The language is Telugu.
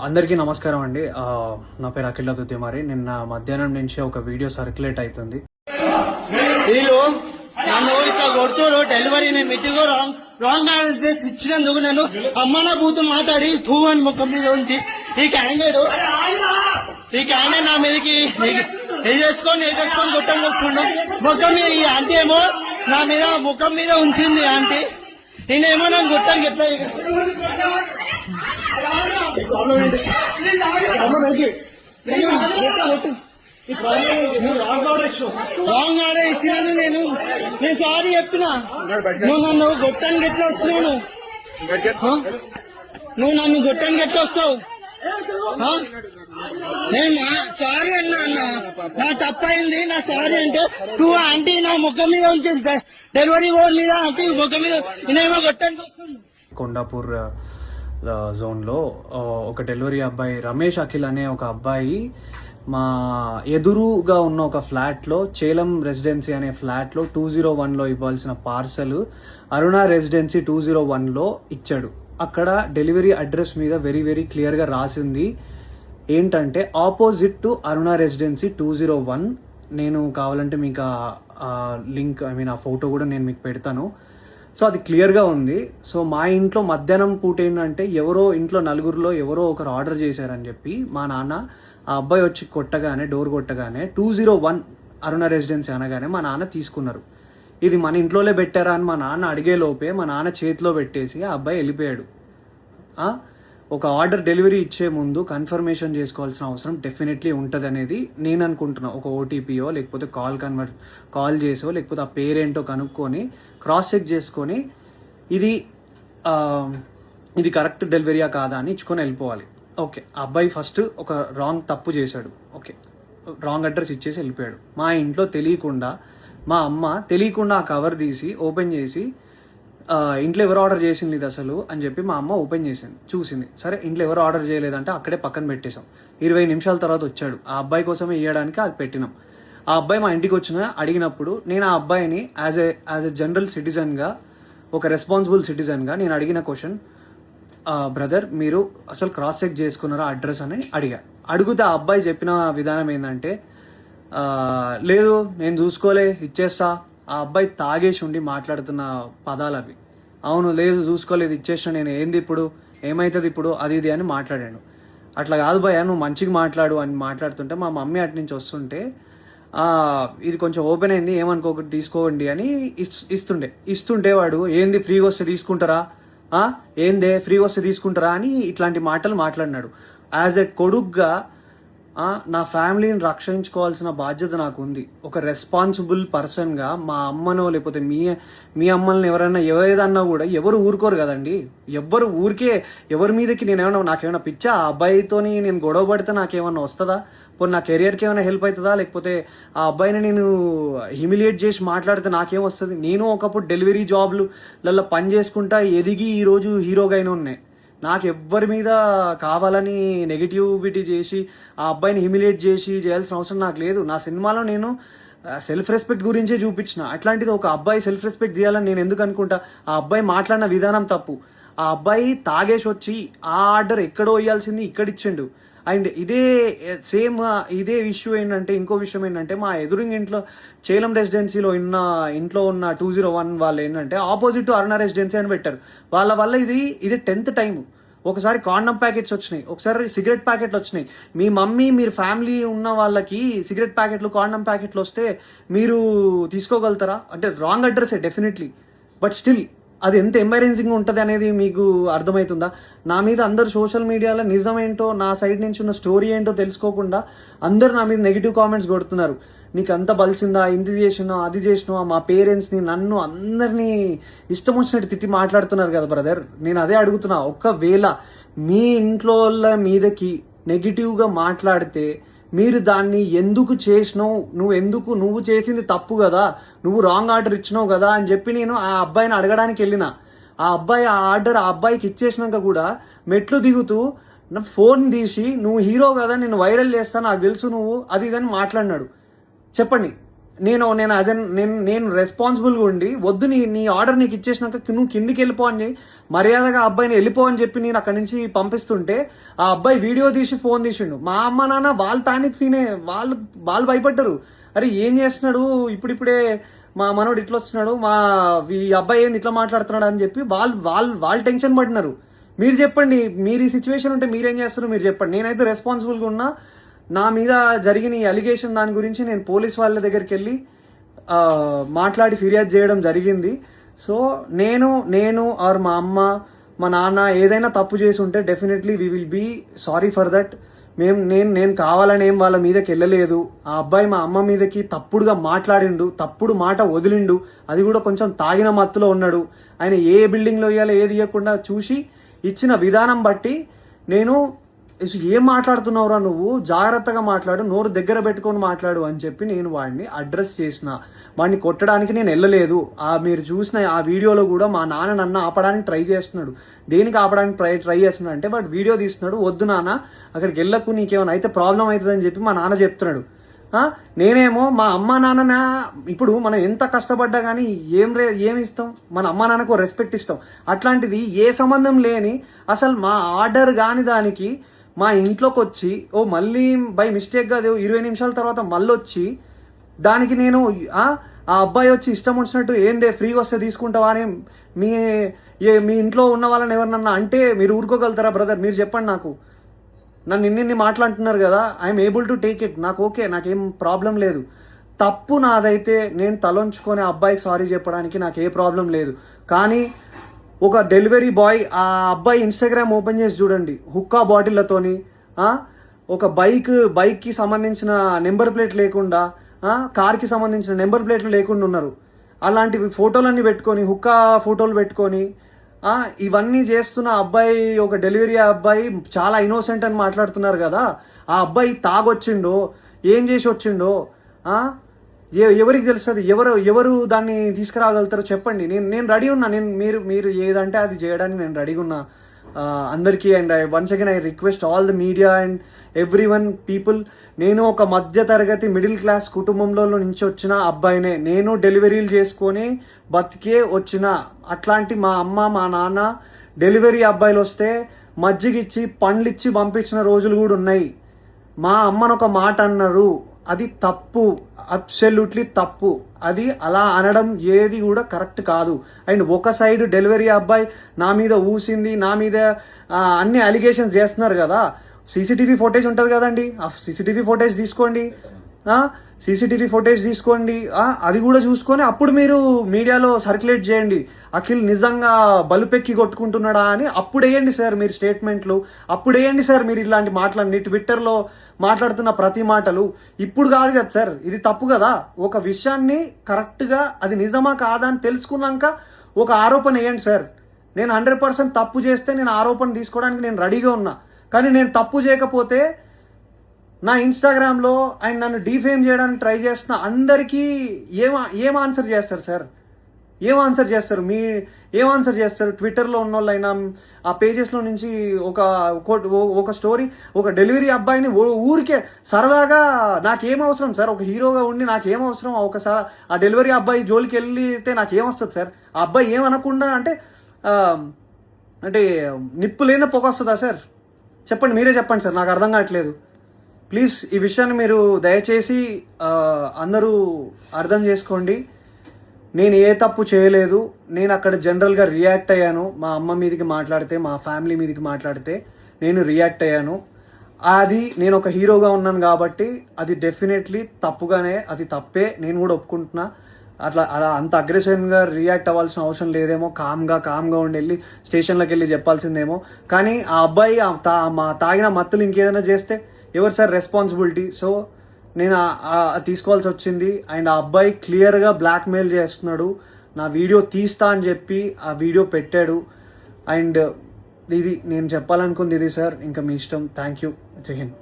అందరికీ నమస్కారం అండి. నా పేరు అఖిల్ దుద్దిమారి. నిన్న మధ్యాహ్నం నుంచి ఒక వీడియో సర్క్యులేట్ అవుతుంది. వీళ్ళు నన్ను ఇట్లా కొడుతుడు డెలివరీ నేను మెట్టిగో రాంగ్ అడ్రస్ ఇచ్చినందుకు నన్ను అమ్మన బూతులు మాట్లాడి టూ అని ముఖం మీద ఉంచి ఈ క్యాండిడేట్ నా మీదకి వేసేసుకొని కొట్టం వస్తుండు. ముఖం మీద ఈ ఆంటీ ఏమో నా మీద ముఖం మీద ఉంచింది ఆంటీ. నేనేమో నన్ను కొట్టాను ఎట్లా రాంగ్ ఆర్డర్ ఇచ్చినాను. నేను సారీ చెప్పినా. నువ్వు నన్ను గొట్టానికి ఎట్లా వచ్చినావు? నువ్వు నన్ను గొట్టానికి ఎట్లా వస్తావు? నేను సారీ అన్నా నా తప్పైంది. నా సారీ అంటే టూ ఆంటీ నా ముఖం మీద ఉంచేది డెలివరీ బోర్డు మీద ఆంటీ ముఖం మీద నేనేమో గొట్టానికి వస్తుంది. కొండాపూర్ జోన్ లో ఒక డెలివరీ అబ్బాయి రమేష్ అఖిల్ అనే ఒక అబ్బాయి మా ఎదురుగా ఉన్న ఒక ఫ్లాట్ లో, చేలం రెసిడెన్సీ అనే ఫ్లాట్ లో 201 లో ఇవ్వాల్సిన పార్సల్ అరుణ రెసిడెన్సీ 201 లో ఇచ్చాడు. అక్కడ డెలివరీ అడ్రస్ మీద వెరీ వెరీ క్లియర్ గా రాసింది ఏంటంటే ఆపోజిట్ టు అరుణ రెసిడెన్సీ 201. నేను కావాలంటే మీకు ఆ లింక్ ఆ ఫోటో కూడా నేను మీకు పెడతాను. సో అది క్లియర్గా ఉంది. సో మా ఇంట్లో మధ్యాహ్నం పూట ఏంటంటే ఇంట్లో నలుగురిలో ఎవరో ఒకరు ఆర్డర్ చేశారని చెప్పి మా నాన్న ఆ అబ్బాయి వచ్చి డోర్ కొట్టగానే 201 అరుణ రెసిడెన్సీ అనగానే మా నాన్న తీసుకున్నారు. ఇది మన ఇంట్లోనే పెట్టారా అని మా నాన్న అడిగే లోపే మా నాన్న చేతిలో పెట్టేసి ఆ అబ్బాయి వెళ్ళిపోయాడు. ఒక ఆర్డర్ డెలివరీ ఇచ్చే ముందు కన్ఫర్మేషన్ చేసుకోవాల్సిన అవసరం డెఫినెట్లీ ఉంటుంది అనేది నేను అనుకుంటున్నా. ఒక ఓటీపీయో లేకపోతే కాల్ చేసో లేకపోతే ఆ పేరేంటో కనుక్కొని క్రాస్ చెక్ చేసుకొని ఇది కరెక్ట్ డెలివరీయా కాదా అని ఇచ్చుకొని వెళ్ళిపోవాలి. ఓకే, ఆ అబ్బాయి ఫస్ట్ ఒక రాంగ్ తప్పు చేశాడు. ఓకే, రాంగ్ అడ్రస్ ఇచ్చేసి వెళ్ళిపోయాడు. మా ఇంట్లో తెలియకుండా మా అమ్మ తెలియకుండా ఆ కవర్ తీసి ఓపెన్ చేసి ఇంట్లో ఎవరు ఆర్డర్ చేసింది ఇది అసలు అని చెప్పి మా అమ్మ ఓపెన్ చేసింది, చూసింది. సరే ఇంట్లో ఎవరు ఆర్డర్ చేయలేదంటే అక్కడే పక్కన పెట్టేశాం. 20 నిమిషాల తర్వాత వచ్చాడు. ఆ అబ్బాయి కోసమే ఇవ్వడానికి అది పెట్టినాం. ఆ అబ్బాయి మా ఇంటికి అడిగినప్పుడు నేను ఆ అబ్బాయిని యాజ్ ఎ జనరల్ సిటిజన్గా, ఒక రెస్పాన్సిబుల్ సిటిజన్గా నేను అడిగిన క్వశ్చన్, బ్రదర్ మీరు అసలు క్రాస్ చెక్ చేసుకున్నారా అడ్రస్ అని అడిగితే ఆ అబ్బాయి చెప్పిన విధానం ఏంటంటే, లేదు నేను చూసుకోలే ఇచ్చేస్తా. ఆ అబ్బాయి తాగేసి ఉండి మాట్లాడుతున్న పదాలు అవి. అవును, లేదు చూసుకోలేదు ఇచ్చేసిన, నేను ఏంది ఇప్పుడు, ఏమవుతుంది ఇప్పుడు, అది ఇది అని మాట్లాడాను. అట్లా కాదు భయ్యా, నువ్వు మంచిగా మాట్లాడు అని మాట్లాడుతుంటే మా మమ్మీ అటు నుంచి వస్తుంటే ఇది కొంచెం ఓపెన్ అయింది ఏమనుకోకటి తీసుకోండి అని ఇస్తుంటే వాడు ఏంది ఫ్రీగా వస్తే తీసుకుంటారా, ఏందే ఫ్రీగా వస్తే తీసుకుంటారా అని ఇట్లాంటి మాటలు మాట్లాడినాడు. యాజ్ ఎ కొడుగ్గా నా ఫ్యామిలీని రక్షించుకోవాల్సిన బాధ్యత నాకు ఉంది. ఒక రెస్పాన్సిబుల్ పర్సన్గా మా అమ్మనో లేకపోతే మీ అమ్మల్ని ఎవరైనా ఏదన్నా కూడా ఎవరు ఊరుకోరు కదండి. ఎవరి మీదకి నాకేమైనా పిచ్చా? ఆ అబ్బాయితోని నేను గొడవ పడితే నాకేమన్నా వస్తుందా? పోనీ నా కెరియర్కి ఏమైనా హెల్ప్ అవుతుందా? లేకపోతే ఆ అబ్బాయిని నేను హ్యూమిలియేట్ చేసి మాట్లాడితే నాకేం వస్తుంది? నేను ఒకప్పుడు డెలివరీ జాబ్లలో పని చేసుకుంటా ఎదిగి ఈరోజు హీరోగా అయినా ఉన్నాయి. నాకు ఎవ్వరి మీద కావాలని నెగిటివిటీ చేసి ఆ అబ్బాయిని హ్యూమిలియేట్ చేయాల్సిన అవసరం నాకు లేదు. నా సినిమాలో నేను సెల్ఫ్ రెస్పెక్ట్ గురించే చూపించిన. అట్లాంటిది ఒక అబ్బాయి సెల్ఫ్ రెస్పెక్ట్ తీయాలని నేను ఎందుకు అనుకుంటా? ఆ అబ్బాయి మాట్లాడిన విధానం తప్పు. ఆ అబ్బాయి తాగేసి వచ్చి ఆ ఆర్డర్ ఎక్కడో ఇవ్వాల్సింది ఇక్కడ ఇచ్చిండు. అండ్ ఇదే ఇష్యూ ఏంటంటే, ఇంకో విషయం ఏంటంటే, మా ఎదురింగ్ ఇంట్లో చేలం రెసిడెన్సీలో ఇంట్లో ఉన్న 201 వాళ్ళు ఏంటంటే ఆపోజిట్ అరుణ రెసిడెన్సీ అని పెట్టారు. వాళ్ళ వల్ల ఇది 10th టైం. ఒకసారి కాండమ్ ప్యాకెట్స్ వచ్చినాయి, ఒకసారి సిగరెట్ ప్యాకెట్లు వచ్చినాయి. మీ మమ్మీ మీరు ఫ్యామిలీ ఉన్న వాళ్ళకి సిగరెట్ ప్యాకెట్లు కాండమ్ ప్యాకెట్లు వస్తే మీరు తీసుకోగలుగుతారా? అంటే రాంగ్ అడ్రస్సే డెఫినెట్లీ, బట్ స్టిల్ అది ఎంత ఎంబారెన్సింగ్ ఉంటుంది అనేది మీకు అర్థమవుతుందా? నా మీద అందరు సోషల్ మీడియాలో నిజమేంటో, నా సైడ్ నుంచి ఉన్న స్టోరీ ఏంటో తెలుసుకోకుండా అందరు నా మీద నెగిటివ్ కామెంట్స్ కొడుతున్నారు. నీకు అంత బలిసిందా, ఇంది చేసినా అది చేసినా, మా పేరెంట్స్ని నన్ను అందరినీ ఇష్టం వచ్చినట్టు తిట్టి మాట్లాడుతున్నారు కదా బ్రదర్. నేను అదే అడుగుతున్నా, ఒకవేళ మీ ఇంట్లో మీదకి నెగిటివ్గా మాట్లాడితే మీరు దాన్ని ఎందుకు చేసినావు, నువ్వు చేసింది తప్పు కదా, నువ్వు రాంగ్ ఆర్డర్ ఇచ్చినావు కదా అని చెప్పి నేను ఆ అబ్బాయిని అడగడానికి వెళ్ళిన. ఆ అబ్బాయి ఆ ఆర్డర్ ఆ అబ్బాయికి ఇచ్చేసినాక కూడా మెట్లు దిగుతూ నా ఫోన్ తీసి నువ్వు హీరో కదా, నేను వైరల్ చేస్తా, నాకు తెలుసు నువ్వు అది ఇదని మాట్లాడినాడు. చెప్పండి, నేను నేను రెస్పాన్సిబుల్గా ఉండి వద్దు నీ ఆర్డర్ నీకు ఇచ్చేసినాక నువ్వు కిందికి వెళ్ళిపో అని మర్యాదగా ఆ అబ్బాయిని వెళ్ళిపో అని చెప్పి నేను అక్కడి నుంచి పంపిస్తుంటే ఆ అబ్బాయి వీడియో తీసి ఫోన్ తీసిండు. మా అమ్మ నాన్న వాళ్ళు తానికి తినే వాళ్ళు భయపడ్డారు. అరే ఏం చేస్తున్నాడు ఇప్పుడిప్పుడే మా మనోడు ఇట్లా వస్తున్నాడు, ఈ అబ్బాయి ఏంది ఇట్లా మాట్లాడుతున్నాడు అని చెప్పి వాళ్ళు టెన్షన్ పడినారు. మీరు చెప్పండి, మీరు ఈ సిచ్యువేషన్ ఉంటే మీరేం చేస్తారు మీరు చెప్పండి. నేనైతే రెస్పాన్సిబుల్గా ఉన్నా. నా మీద జరిగిన ఈ అలిగేషన్ దాని గురించి నేను పోలీస్ వాళ్ళ దగ్గరికి వెళ్ళి మాట్లాడి ఫిర్యాదు చేయడం జరిగింది. సో నేను ఆర్ మా అమ్మ మా నాన్న ఏదైనా తప్పు చేసి ఉంటే definitely we will be sorry for that. నేను కావాలని ఏం వాళ్ళ మీదకి వెళ్ళలేదు. ఆ అబ్బాయి మా అమ్మ మీదకి తప్పుడుగా మాట్లాడిండు, తప్పుడు మాట వదిలిండు, అది కూడా కొంచెం తాగిన మత్తులో ఉన్నాడు. ఆయన ఏ బిల్డింగ్లో ఇవ్వాలో ఏది ఇవ్వకుండా చూసి ఇచ్చిన విధానం బట్టి నేను ఏం మాట్లాడుతున్నావురా నువ్వు, జాగ్రత్తగా మాట్లాడు, నోరు దగ్గర పెట్టుకొని మాట్లాడు అని చెప్పి నేను వాడిని అడ్రస్ చేసిన. వాడిని కొట్టడానికి నేను వెళ్ళలేదు. మీరు చూసిన ఆ వీడియోలో కూడా మా నాన్న నన్ను ఆపడానికి ట్రై చేస్తున్నాడు. దేనికి ఆపడానికి ట్రై చేస్తున్నాడు అంటే వాడు వీడియో తీస్తున్నాడు, వద్దు నాన్న అక్కడికి వెళ్ళకు, నీకేమైనా అయితే ప్రాబ్లం అవుతుందని చెప్పి మా నాన్న చెప్తున్నాడు. నేనేమో మా అమ్మ నాన్న ఇప్పుడు మనం ఎంత కష్టపడ్డా కానీ ఏమి ఇస్తాం, మన అమ్మ నాన్నకు రెస్పెక్ట్ ఇస్తాం. అట్లాంటిది ఏ సంబంధం లేని అసలు మా ఆర్డర్ కాని దానికి మా ఇంట్లోకి వచ్చి మళ్ళీ బై మిస్టేక్గా 20 నిమిషాల తర్వాత మళ్ళీ వచ్చి దానికి నేను ఆ అబ్బాయి వచ్చి ఇష్టం వచ్చినట్టు ఏందే ఫ్రీగా వస్తే తీసుకుంటావా అని మీ ఇంట్లో ఉన్న వాళ్ళని ఎవరినన్నా అంటే మీరు ఊరుకోగలుగుతారా బ్రదర్? మీరు చెప్పండి. నాకు నన్ను ఇన్ని మాట్లాడుతున్నారు కదా, I'm able to take it. నాకు ఓకే, నాకేం ప్రాబ్లం లేదు. తప్పు నాదైతే నేను తలొంచుకొని అబ్బాయికి సారీ చెప్పడానికి నాకు ఏ ప్రాబ్లం లేదు. కానీ ఒక డెలివరీ బాయ్ ఆ అబ్బాయి ఇన్స్టాగ్రామ్ ఓపెన్ చేసి చూడండి, హుక్కా బాటిళ్లతోని ఒక బైక్కి సంబంధించిన నెంబర్ ప్లేట్ లేకుండా, కార్కి సంబంధించిన నెంబర్ ప్లేట్లు లేకుండా ఉన్నారు. అలాంటివి ఫోటోలన్నీ పెట్టుకొని, హుక్కా ఫోటోలు పెట్టుకొని ఇవన్నీ చేస్తున్న అబ్బాయి, ఒక డెలివరీ అబ్బాయి చాలా ఇన్నోసెంట్ అని మాట్లాడుతున్నారు కదా. ఆ అబ్బాయి తాగొచ్చిండో ఏం చేసి వచ్చిండో ఎవరికి తెలుస్తుంది? ఎవరు దాన్ని తీసుకురాగలుగుతారో చెప్పండి. నేను రెడీ ఉన్నా. మీరు ఏదంటే అది చేయడానికి నేను రెడీగా ఉన్నా అందరికీ. And once again I request all the media and every one people. నేను ఒక మధ్య తరగతి మిడిల్ క్లాస్ కుటుంబంలో నుంచి వచ్చిన అబ్బాయినే. నేను డెలివరీలు చేసుకొని బతికే వచ్చిన. అట్లాంటి మా అమ్మ మా నాన్న డెలివరీ అబ్బాయిలు వస్తే మజ్జిగిచ్చి పండ్లిచ్చి పంపించిన రోజులు కూడా ఉన్నాయి. మా అమ్మను ఒక మాట అన్నారు, అది తప్పు, అబ్సల్యూట్లీ తప్పు. అది అలా అనడం ఏది కూడా కరెక్ట్ కాదు. అండ్ ఒక సైడ్ డెలివరీ అబ్బాయి నా మీద ఊసింది, నా మీద అన్ని అలిగేషన్స్ చేస్తున్నారు కదా. సీసీటీవీ ఫుటేజ్ ఉంటుంది కదండి, ఆ సీసీటీవీ ఫుటేజ్ తీసుకోండి, అది కూడా చూసుకొని అప్పుడు మీరు మీడియాలో సర్క్యులేట్ చేయండి. అఖిల్ నిజంగా బలుపెక్కి కొట్టుకుంటున్నాడా అని అప్పుడు వేయండి సార్ మీరు స్టేట్మెంట్లు. అప్పుడు వేయండి సార్ మీరు ఇలాంటి మాటలన్నీ ట్విట్టర్లో మాట్లాడుతున్న ప్రతి మాటలు. ఇప్పుడు కాదు కదా సార్, ఇది తప్పు కదా. ఒక విషయాన్ని కరెక్ట్గా అది నిజమా కాదా అని తెలుసుకున్నాక ఒక ఆరోపణ వేయండి సార్. నేను 100% తప్పు చేస్తే నేను ఆరోపణ తీసుకోవడానికి నేను రెడీగా ఉన్నా. కానీ నేను తప్పు చేయకపోతే నా ఇన్స్టాగ్రామ్లో అండ్ నన్ను డిఫేమ్ చేయడానికి ట్రై చేస్తున్న అందరికీ ఏం ఆన్సర్ చేస్తారు సార్? ఏం ఆన్సర్ చేస్తారు? ట్విట్టర్లో ఉన్న వాళ్ళైనా ఆ పేజెస్లో నుంచి ఒక స్టోరీ, ఒక డెలివరీ అబ్బాయిని ఊరికే సరదాగా నాకేం అవసరం సార్? ఒక హీరోగా ఉండి నాకేం అవసరం? ఒకసారి ఆ డెలివరీ అబ్బాయి జోలికి వెళ్తే నాకేమొస్తుంది సార్? ఆ అబ్బాయి ఏమనకుండా అంటే నిప్పు లేని పొగ వస్తుందా సార్? చెప్పండి, మీరే చెప్పండి సార్, నాకు అర్థం కావట్లేదు. ప్లీజ్ ఈ విషయాన్ని మీరు దయచేసి అందరూ అర్థం చేసుకోండి. నేను ఏ తప్పు చేయలేదు. నేను అక్కడ జనరల్గా రియాక్ట్ అయ్యాను. మా అమ్మ మీదకి మాట్లాడితే, మా ఫ్యామిలీ మీదకి మాట్లాడితే నేను రియాక్ట్ అయ్యాను. అది నేను ఒక హీరోగా ఉన్నాను కాబట్టి అది డెఫినెట్లీ అది తప్పే, నేను కూడా ఒప్పుకుంటున్నా. అలా అంత అగ్రెసివ్గా రియాక్ట్ అవ్వాల్సిన అవసరం లేదేమో. కామ్గా ఉండి వెళ్ళి స్టేషన్లోకి వెళ్ళి చెప్పాల్సిందేమో. కానీ ఆ అబ్బాయి మా తాగిన మత్తులు ఇంకేదైనా చేస్తే ఎవరు సార్ రెస్పాన్సిబిలిటీ? సో నేను తీసుకోవాల్సి వచ్చింది. అండ్ ఆ అబ్బాయి క్లియర్గా బ్లాక్మెయిల్ చేస్తున్నాడు. నా వీడియో తీస్తా అని చెప్పి ఆ వీడియో పెట్టాడు. అండ్ ఇది నేను చెప్పాలనుకుంది ఇది సార్. ఇంకా మీ ఇష్టం. Thank you. జై హింద్.